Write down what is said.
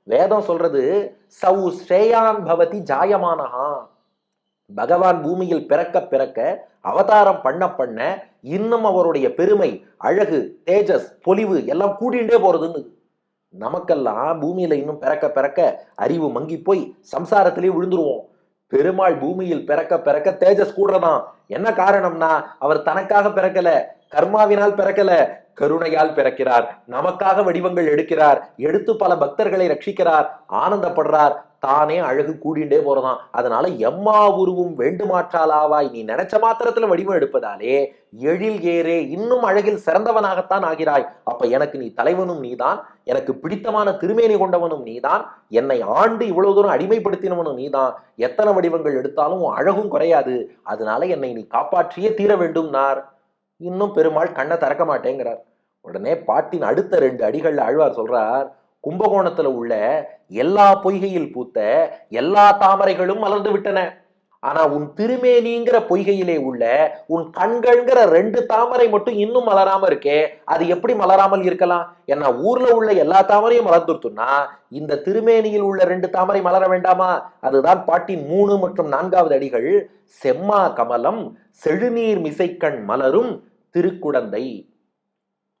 வேதம் சொல்றது சௌ ஸ்ரேயான் பவதி ஜாயமானஹா. பகவான் பூமியில் பிறக்க பிறக்க அவதாரம் பண்ண பண்ண இன்னும் அவருடைய பெருமை, அழகு, தேஜஸ், பொலிவு எல்லாம் கூடிண்டே போறதுன்னு. நமக்கெல்லாம் பூமியில இன்னும் பிறக்க பிறக்க அறிவு மங்கி போய் சம்சாரத்திலே விழுந்துருவோம். பெருமாள் பூமியில் பிறக்க பிறக்க தேஜஸ் கூடுறதான். என்ன காரணம்னா அவர் தனக்காக பிறக்கல, கர்மாவினால் பிறக்கல, கருணையால் பிறக்கிறார். நமக்காக வடிவங்கள் எடுக்கிறார், எடுத்து பல பக்தர்களை ரட்சிக்கிறார், ஆனந்தப்படுறார். தானே அழகு கூடிண்டே போறதாம். அதனால எம்மா உருவும் வேண்டுமாற்றாலாவாய், நீ நினைச்ச மாத்திரத்துல வடிவம் எடுப்பதாலே எழில் ஏறே இன்னும் அழகில் சிறந்தவனாகத்தான் ஆகிறாய். அப்ப எனக்கு நீ தலைவனும் நீதான், எனக்கு பிடித்தமான திருமேனி கொண்டவனும் நீதான், என்னை ஆண்டு இவ்வளவு தூரம் அடிமைப்படுத்தினவனும் நீதான். எத்தனை வடிவங்கள் எடுத்தாலும் அழகும் குறையாது. அதனால என்னை நீ காப்பாற்றியே தீர வேண்டும்னார். இன்னும் பெருமாள் கண்ணை திறக்க மாட்டேங்கிறார். உடனே பாட்டின் அடுத்த 2 அடிகள்ல ஆழ்வார் சொல்றார், கும்பகோணத்துல உள்ள எல்லா பொய்கையில் பூத்த எல்லா தாமரைகளும் மலர்ந்து விட்டன. ஆனா உன் திருமேனிங்கிற பொய்கையிலே உள்ள உன் கண்கள்ங்கிற 2 தாமரை மட்டும் இன்னும் மலராம இருக்கே, அது எப்படி மலராமல் இருக்கலாம்? ஏன்னா ஊர்ல உள்ள எல்லா தாமரையும் மலர்ந்துருத்துன்னா இந்த திருமேனியில் உள்ள 2 தாமரை மலர வேண்டாமா? அதுதான் பாட்டின் 3 மற்றும் 4வது அடிகள். செம்மா கமலம் செழுநீர் மிசைக்கண் மலரும் திருக்குடந்தை.